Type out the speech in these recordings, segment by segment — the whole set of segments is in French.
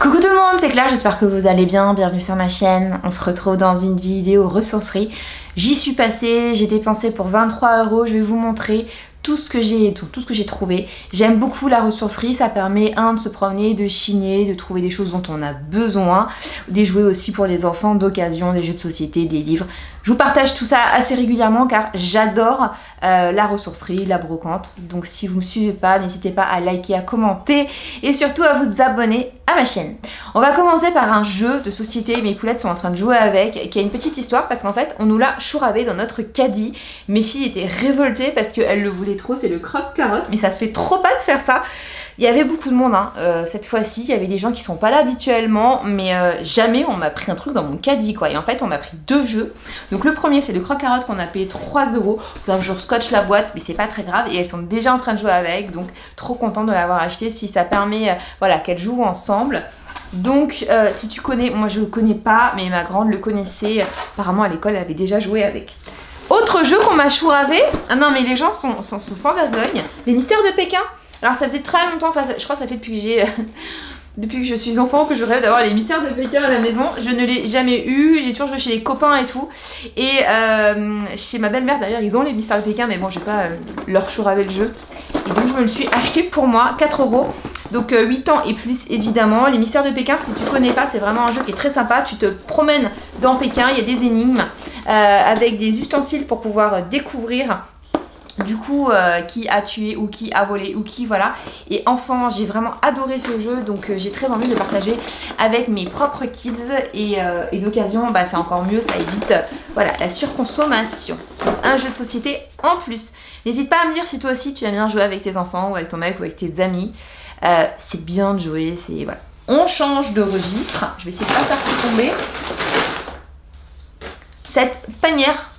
Coucou tout le monde, c'est Claire, j'espère que vous allez bien, bienvenue sur ma chaîne. On se retrouve dans une vidéo ressourcerie. J'y suis passée, j'ai dépensé pour 23 €, je vais vous montrer tout ce que j'ai trouvé. J'aime beaucoup la ressourcerie, ça permet de se promener, de chiner, de trouver des choses dont on a besoin, des jouets aussi pour les enfants d'occasion, des jeux de société, des livres. Je vous partage tout ça assez régulièrement car j'adore la ressourcerie, la brocante. Donc si vous ne me suivez pas, n'hésitez pas à liker, à commenter et surtout à vous abonner à ma chaîne. On va commencer par un jeu de société, mes poulettes sont en train de jouer avec, qui a une petite histoire parce qu'en fait on nous l'a chouravé dans notre caddie. Mes filles étaient révoltées parce qu'elles le voulaient trop, c'est le croque-carotte, mais ça se fait trop pas de faire ça. Il y avait beaucoup de monde cette fois-ci, il y avait des gens qui sont pas là habituellement, mais jamais on m'a pris un truc dans mon caddie quoi. Et en fait on m'a pris deux jeux. Donc le premier c'est le croque-carotte qu'on a payé 3 €. Faudra que je scotche la boîte, mais c'est pas très grave. Et elles sont déjà en train de jouer avec, donc trop contente de l'avoir acheté si ça permet voilà, qu'elles jouent ensemble. Donc si tu connais, moi je le connais pas, mais ma grande le connaissait. Apparemment à l'école elle avait déjà joué avec. Autre jeu qu'on m'a chouravé, ah non mais les gens sont sans vergogne, les mystères de Pékin. Alors ça faisait très longtemps, enfin je crois que ça fait depuis que je suis enfant que je rêve d'avoir les mystères de Pékin à la maison. Je ne l'ai jamais eu, j'ai toujours joué chez les copains et tout. Et chez ma belle-mère d'ailleurs ils ont les mystères de Pékin, mais bon je vais pas leur chouraver le jeu. Et donc je me le suis acheté pour moi, 4 €. Donc 8 ans et plus évidemment. Les mystères de Pékin, si tu connais pas, c'est vraiment un jeu qui est très sympa. Tu te promènes dans Pékin, il y a des énigmes avec des ustensiles pour pouvoir découvrir du coup qui a tué ou qui a volé ou qui voilà. Et enfant j'ai vraiment adoré ce jeu, donc j'ai très envie de le partager avec mes propres kids et d'occasion bah, c'est encore mieux, ça évite voilà, la surconsommation. Donc un jeu de société en plus. N'hésite pas à me dire si toi aussi tu aimes bien jouer avec tes enfants ou avec ton mec ou avec tes amis. C'est bien de jouer, c'est voilà. On change de registre, je vais essayer de pas faire tout tomber. Cette panière,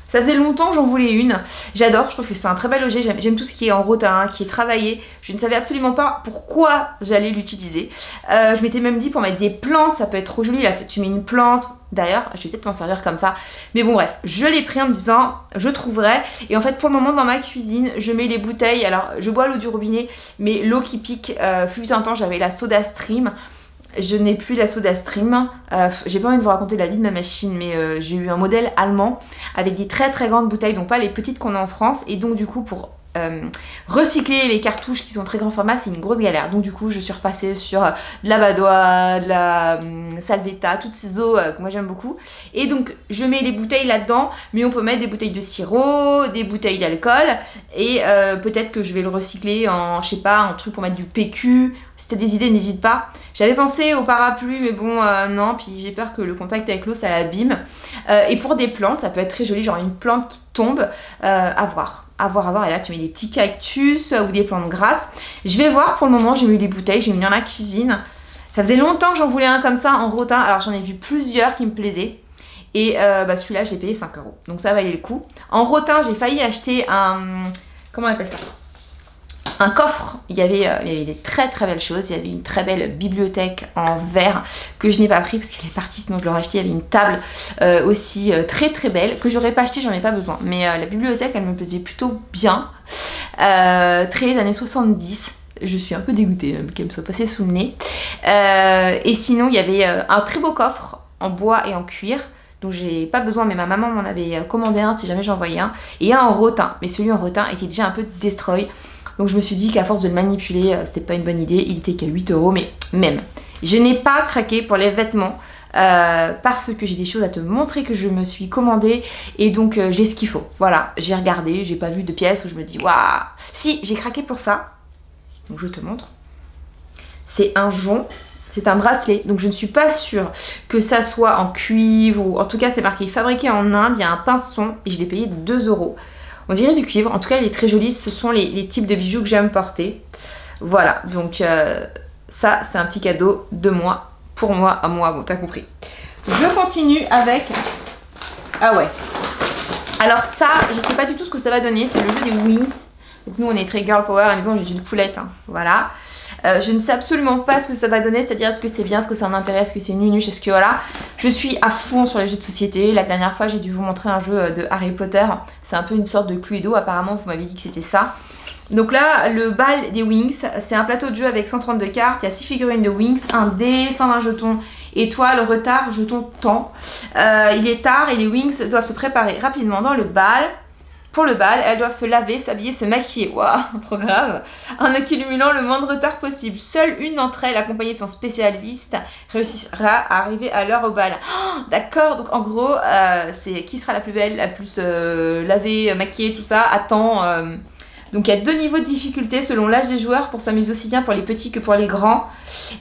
ça faisait longtemps que j'en voulais une. J'adore, je trouve que c'est un très bel objet. J'aime tout ce qui est en rotin, qui est travaillé. Je ne savais absolument pas pourquoi j'allais l'utiliser. Je m'étais même dit pour mettre des plantes, ça peut être trop joli. Là, tu mets une plante. D'ailleurs, je vais peut-être m'en servir comme ça. Mais bon, bref, je l'ai pris en me disant, je trouverai. Et en fait, pour le moment, dans ma cuisine, je mets les bouteilles. Alors, je bois l'eau du robinet, mais l'eau qui pique, fut un temps, j'avais la Soda Stream. Je n'ai plus la Soda Stream. J'ai pas envie de vous raconter la vie de ma machine, mais j'ai eu un modèle allemand avec des très très grandes bouteilles, donc pas les petites qu'on a en France. Et donc du coup pour recycler les cartouches qui sont très grand format, c'est une grosse galère. Donc du coup je suis repassée sur de la Badoit, de la Salvetta, toutes ces eaux que moi j'aime beaucoup. Et donc je mets les bouteilles là-dedans, mais on peut mettre des bouteilles de sirop, des bouteilles d'alcool. Et peut-être que je vais le recycler en, je sais pas, un truc pour mettre du PQ. Si t'as des idées, n'hésite pas. J'avais pensé au parapluie, mais bon, non. Puis j'ai peur que le contact avec l'eau, ça l'abîme. Et pour des plantes, ça peut être très joli, genre une plante qui tombe. À voir. Et là, tu mets des petits cactus ou des plantes grasses. Je vais voir pour le moment. J'ai mis les bouteilles, j'ai mis dans la cuisine. Ça faisait longtemps que j'en voulais un comme ça en rotin. Alors j'en ai vu plusieurs qui me plaisaient. Et bah, celui-là, j'ai payé 5 €. Donc ça valait le coup. En rotin, j'ai failli acheter un... Comment on appelle ça ? Un coffre, il y avait des très très belles choses. Il y avait une très belle bibliothèque en verre que je n'ai pas pris parce qu'elle est partie, sinon je l'aurais acheté. Il y avait une table aussi très très belle que j'aurais pas acheté, j'en ai pas besoin. Mais la bibliothèque elle me plaisait plutôt bien. Très années 70. Je suis un peu dégoûtée qu'elle me soit passée sous le nez. Et sinon il y avait un très beau coffre en bois et en cuir. Donc j'ai pas besoin, mais ma maman m'en avait commandé un si jamais j'en voyais un. Et un en rotin, mais celui en rotin était déjà un peu destroy. Donc je me suis dit qu'à force de le manipuler, c'était pas une bonne idée. Il était qu'à 8 €, mais même. Je n'ai pas craqué pour les vêtements parce que j'ai des choses à te montrer que je me suis commandée. Et donc j'ai ce qu'il faut. Voilà, j'ai regardé, j'ai pas vu de pièces où je me dis waouh. Si, j'ai craqué pour ça. Donc je te montre. C'est un jonc. C'est un bracelet, donc je ne suis pas sûre que ça soit en cuivre ou en tout cas c'est marqué fabriqué en Inde. Il y a un pinceau et je l'ai payé 2 €. On dirait du cuivre, en tout cas il est très joli, ce sont les types de bijoux que j'aime porter. Voilà, donc ça c'est un petit cadeau de moi, pour moi, à moi, bon t'as compris. Je continue avec... Ah ouais. Alors ça, je sais pas du tout ce que ça va donner, c'est le jeu des Wings. Donc nous on est très girl power à la maison, j'ai une poulette, hein. Voilà. Je ne sais absolument pas ce que ça va donner, c'est-à-dire est-ce que c'est bien, est-ce que c'est un intérêt, est-ce que c'est nunuche, est-ce que voilà. Je suis à fond sur les jeux de société. La dernière fois j'ai dû vous montrer un jeu de Harry Potter. C'est un peu une sorte de Cluedo, apparemment vous m'avez dit que c'était ça. Donc là, le bal des Wings, c'est un plateau de jeu avec 132 cartes, il y a 6 figurines de Wings, un dé, 120 jetons, étoile, retard, jetons, temps. Il est tard et les Wings doivent se préparer rapidement dans le bal. Pour le bal, elles doivent se laver, s'habiller, se maquiller. Waouh, trop grave. En accumulant le moins de retard possible. Seule une d'entre elles, accompagnée de son spécialiste, réussira à arriver à l'heure au bal. Oh, d'accord, donc en gros, c'est qui sera la plus belle, la plus lavée, maquillée, tout ça, à temps. Donc il y a 2 niveaux de difficulté selon l'âge des joueurs pour s'amuser aussi bien pour les petits que pour les grands.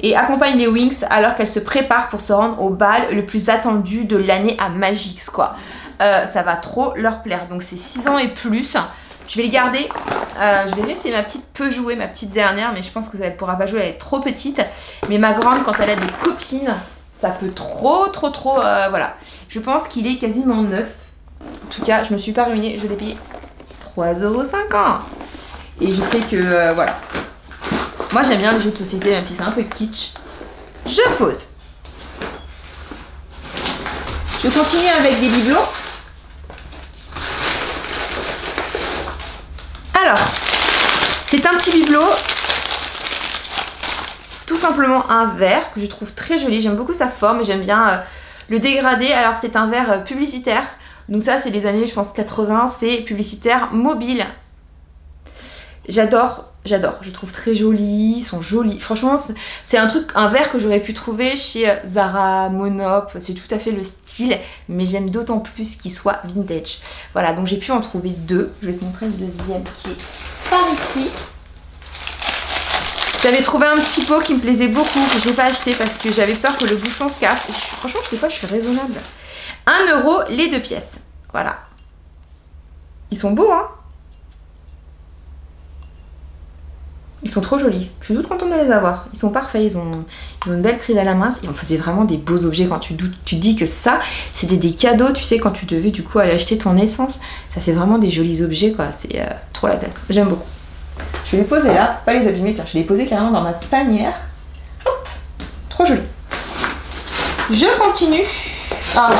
Et accompagne les Wings alors qu'elles se préparent pour se rendre au bal le plus attendu de l'année à Magix, quoi. Ça va trop leur plaire. Donc c'est 6 ans et plus. Je vais les garder. Je vais laisser ma petite peut jouer, ma petite dernière, mais je pense qu'elle ne pourra pas jouer, elle est trop petite. Mais ma grande, quand elle a des copines, ça peut trop, voilà. Je pense qu'il est quasiment neuf. En tout cas, je me suis pas ruinée, je l'ai payé 3,50 €. Et je sais que, voilà. Moi j'aime bien les jeux de société, même si c'est un peu kitsch. Je pose. Je continue avec des bibelots. Alors, c'est un petit bibelot, tout simplement un verre que je trouve très joli. J'aime beaucoup sa forme et j'aime bien le dégradé. Alors c'est un verre publicitaire, donc ça c'est les années je pense 80, c'est publicitaire mobile. J'adore, je trouve très jolis, ils sont jolis. Franchement c'est un verre que j'aurais pu trouver chez Zara, Monop, c'est tout à fait le style, mais j'aime d'autant plus qu'il soit vintage. Voilà, donc j'ai pu en trouver 2, je vais te montrer le deuxième qui est par ici. J'avais trouvé un petit pot qui me plaisait beaucoup, que j'ai pas acheté parce que j'avais peur que le bouchon casse. Franchement des fois je suis raisonnable. 1 € les 2 pièces, voilà. Ils sont beaux hein. Ils sont trop jolis, je suis toute contente de les avoir. Ils sont parfaits, ils ont une belle prise à la main. Et on faisait vraiment des beaux objets quand tu dis que ça, c'était des cadeaux, tu sais, quand tu devais du coup aller acheter ton essence. Ça fait vraiment des jolis objets quoi, c'est trop la classe. J'aime beaucoup. Je vais les poser là, pas les abîmer, tiens, je vais les poser carrément dans ma panière. Hop, trop joli. Je continue. Ah,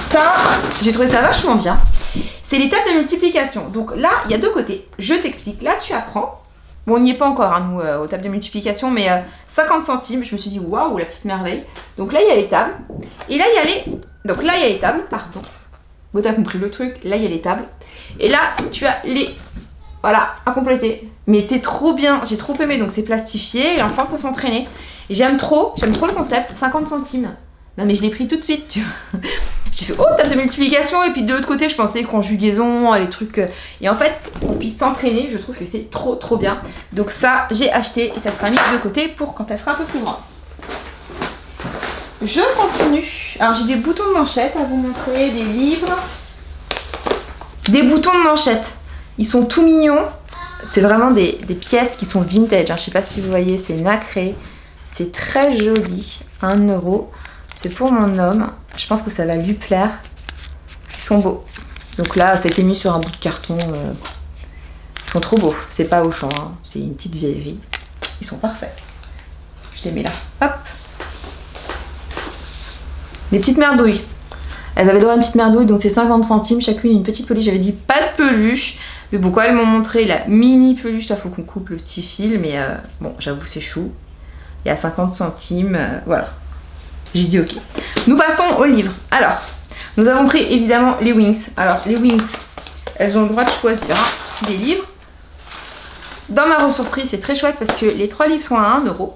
ça, j'ai trouvé ça vachement bien. C'est les tables de multiplication. Donc là, il y a 2 côtés. Je t'explique, là tu apprends. Bon, on n'y est pas encore, hein, nous, aux tables de multiplication, mais 50 centimes. Je me suis dit, waouh, la petite merveille. Donc là, il y a les tables. Et là, il y a les... Donc là, il y a les tables, pardon. Bon, t'as compris le truc. Là, il y a les tables. Et là, tu as les... Voilà, à compléter. Mais c'est trop bien. J'ai trop aimé. Donc, c'est plastifié. L'enfant peut s'entraîner. J'aime trop le concept. 50 centimes. Non, mais je l'ai pris tout de suite, tu vois. J'ai fait, oh, table de multiplication. Et puis de l'autre côté, je pensais conjugaison, les trucs. Et en fait, on puisse s'entraîner. Je trouve que c'est trop bien. Donc ça, j'ai acheté et ça sera mis de côté pour quand elle sera un peu plus grande. Je continue. Alors, j'ai des boutons de manchette à vous montrer, des livres. Des boutons de manchette. Ils sont tout mignons. C'est vraiment des pièces qui sont vintage. Hein. Je sais pas si vous voyez, c'est nacré. C'est très joli. 1 €. C'est pour mon homme. Je pense que ça va lui plaire. Ils sont beaux. Donc là, ça a été mis sur un bout de carton. Ils sont trop beaux. C'est pas Auchan, hein. C'est une petite vieillerie. Ils sont parfaits. Je les mets là. Hop. Des petites merdouilles. Elles avaient le droit à une petite merdouille, donc c'est 50 centimes. Chacune une petite peluche. J'avais dit pas de peluche. Mais pourquoi elles m'ont montré la mini peluche. Il faut qu'on coupe le petit fil. Mais bon, j'avoue, c'est chou. Il y a 50 centimes. Voilà. J'ai dit ok. Nous passons aux livres. Alors, nous avons pris évidemment les Wings. Alors, les Wings, elles ont le droit de choisir des livres. Dans ma ressourcerie, c'est très chouette parce que les 3 livres sont à 1 €.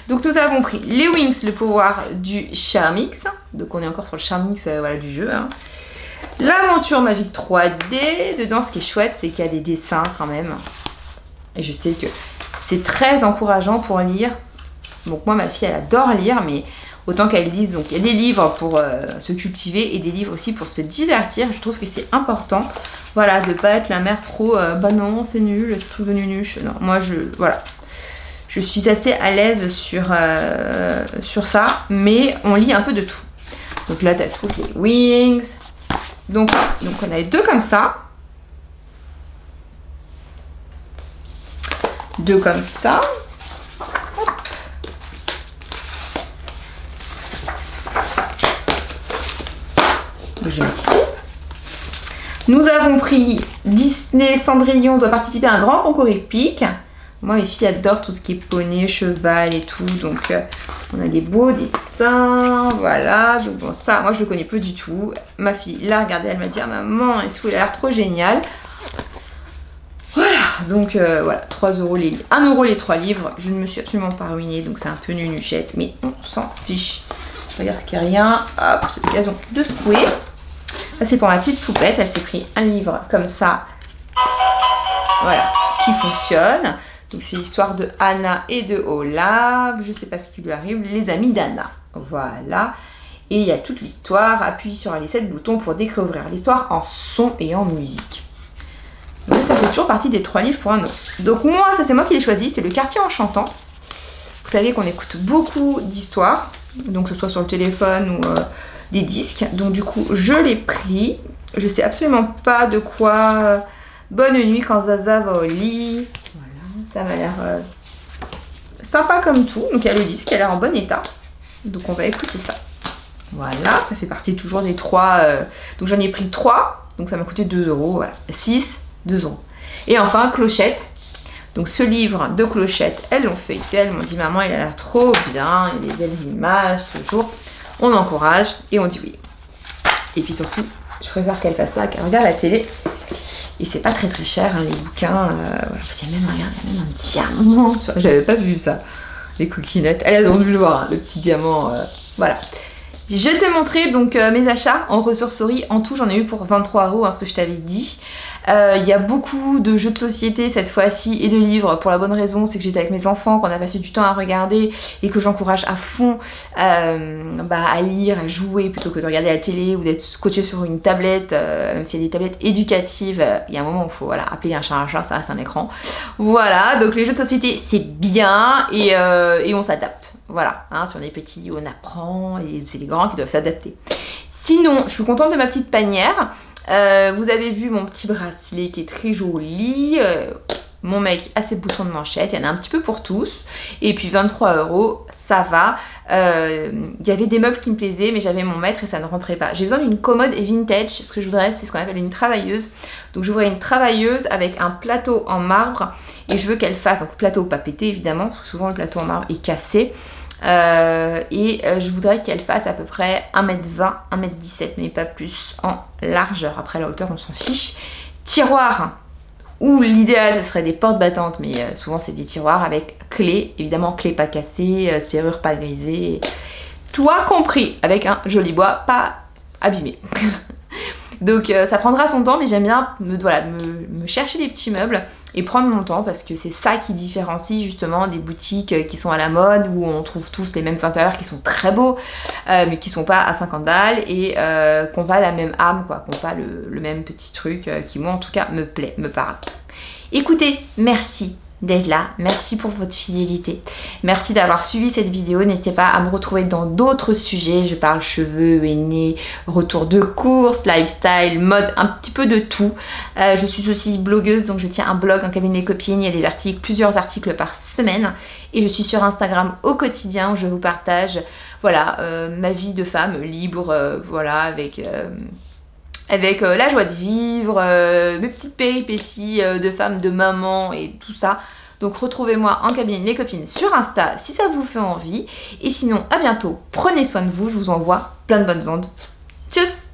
Donc, nous avons pris les Wings, le pouvoir du Charmix. Donc, on est encore sur le Charmix voilà, du jeu. Hein. L'aventure magique 3D. Dedans, ce qui est chouette, c'est qu'il y a des dessins quand même. Et je sais que c'est très encourageant pour lire. Donc, moi, ma fille, elle adore lire, mais... Autant qu'elle lise, donc il y a des livres pour se cultiver et des livres aussi pour se divertir. Je trouve que c'est important, voilà, de pas être la mère trop, bah non, c'est nul, c'est truc de nunuche. Non, moi, voilà. Je suis assez à l'aise sur ça, mais on lit un peu de tout. Donc là, t'as tous les Wings. Donc on a 2 comme ça. 2 comme ça. Je vais mettre ici. Nous avons pris Disney Cendrillon doit participer à un grand concours épique. Moi, mes filles adorent tout ce qui est poney, cheval et tout. Donc, on a des beaux dessins. Voilà. Donc, bon, ça, moi, je le connais peu du tout. Ma fille l'a regardé. Elle m'a dit, ah, maman, et tout. Elle a l'air trop génial. Voilà. Donc, voilà. 3 € les livres. 1 € les 3 livres. Je ne me suis absolument pas ruinée. Donc, c'est un peu nunuchette. Mais on s'en fiche. Je regarde qu'il n'y a rien. Hop, c'est l'occasion de secouer. Ça, c'est pour ma petite poupette. Elle s'est pris un livre comme ça. Voilà. Qui fonctionne. Donc c'est l'histoire de Anna et de Olaf, je sais pas ce qui lui arrive, les amis d'Anna. Voilà. Et il y a toute l'histoire, appuie sur les 7 boutons pour découvrir l'histoire en son et en musique. Donc ça fait toujours partie des 3 livres pour un autre. Donc moi, ça c'est moi qui l'ai choisi, c'est le Quartier Enchantant. Vous savez qu'on écoute beaucoup d'histoires, donc que ce soit sur le téléphone ou des disques. Donc du coup, je l'ai pris. Je sais absolument pas de quoi... Bonne nuit quand Zaza va au lit. Ça m'a l'air sympa comme tout. Donc il y a le disque qui a l'air en bon état. Donc on va écouter ça. Voilà, ça fait partie toujours des 3. Donc j'en ai pris 3. Donc ça m'a coûté 2 €. Voilà. 6, 2 €. Et enfin, Clochette. Donc ce livre de Clochette, elles l'ont fait. Elles m'ont dit, maman, il a l'air trop bien. Il y a des belles images, toujours. On encourage et on dit oui. Et puis surtout, je préfère qu'elle fasse ça, qu'elle regarde la télé. Et c'est pas très cher, hein, les bouquins. Voilà. Il y a même un diamant. J'avais pas vu ça. Les coquinettes. Elle a donc dû le voir, hein, le petit diamant. Voilà. Je t'ai montré donc mes achats en ressourcerie. En tout, j'en ai eu pour 23 €, hein, ce que je t'avais dit. Il y a beaucoup de jeux de société cette fois-ci et de livres pour la bonne raison, c'est que j'étais avec mes enfants, qu'on a passé du temps à regarder et que j'encourage à fond à lire, à jouer plutôt que de regarder la télé ou d'être scotché sur une tablette, même s'il y a des tablettes éducatives, il y a un moment où il faut appeler un chat, ça reste un écran. Voilà, donc les jeux de société c'est bien et on s'adapte. Voilà, hein, si on est petit, on apprend et c'est les grands qui doivent s'adapter. Sinon, je suis contente de ma petite panière. Vous avez vu mon petit bracelet qui est très joli. Mon mec a ses boutons de manchette. Il y en a un petit peu pour tous. Et puis 23 €, ça va. Il y avait des meubles qui me plaisaient, mais j'avais mon maître et ça ne rentrait pas. J'ai besoin d'une commode et vintage. Ce que je voudrais, c'est ce qu'on appelle une travailleuse. Donc je voudrais une travailleuse avec un plateau en marbre. Et je veux qu'elle fasse, donc plateau pas pété évidemment, parce que souvent le plateau en marbre est cassé. Je voudrais qu'elle fasse à peu près 1,20 m, 1,17 m, mais pas plus en largeur. Après la hauteur on s'en fiche. Tiroir, ou l'idéal ce serait des portes battantes, mais souvent c'est des tiroirs avec clé, évidemment clé pas cassée, serrure pas grisée, tout compris, avec un joli bois pas abîmé. Donc ça prendra son temps, mais j'aime bien me chercher des petits meubles et prendre mon temps parce que c'est ça qui différencie justement des boutiques qui sont à la mode où on trouve tous les mêmes intérieurs qui sont très beaux mais qui sont pas à 50 balles et qui n'ont pas la même âme, quoi, qui n'ont pas le même petit truc qui moi en tout cas me plaît, me parle. Écoutez, merci d'être là, merci pour votre fidélité, merci d'avoir suivi cette vidéo. N'hésitez pas à me retrouver dans d'autres sujets, je parle cheveux, henné, retour de course, lifestyle, mode, un petit peu de tout. Je suis aussi blogueuse, donc je tiens un blog, un cabinet des copines, il y a des articles, plusieurs articles par semaine, et je suis sur Instagram au quotidien où je vous partage voilà ma vie de femme libre, voilà avec la joie de vivre, mes petites péripéties de femme, de maman et tout ça. Donc retrouvez-moi en cabinet les copines sur Insta si ça vous fait envie. Et sinon, à bientôt, prenez soin de vous, je vous envoie plein de bonnes ondes. Tchuss!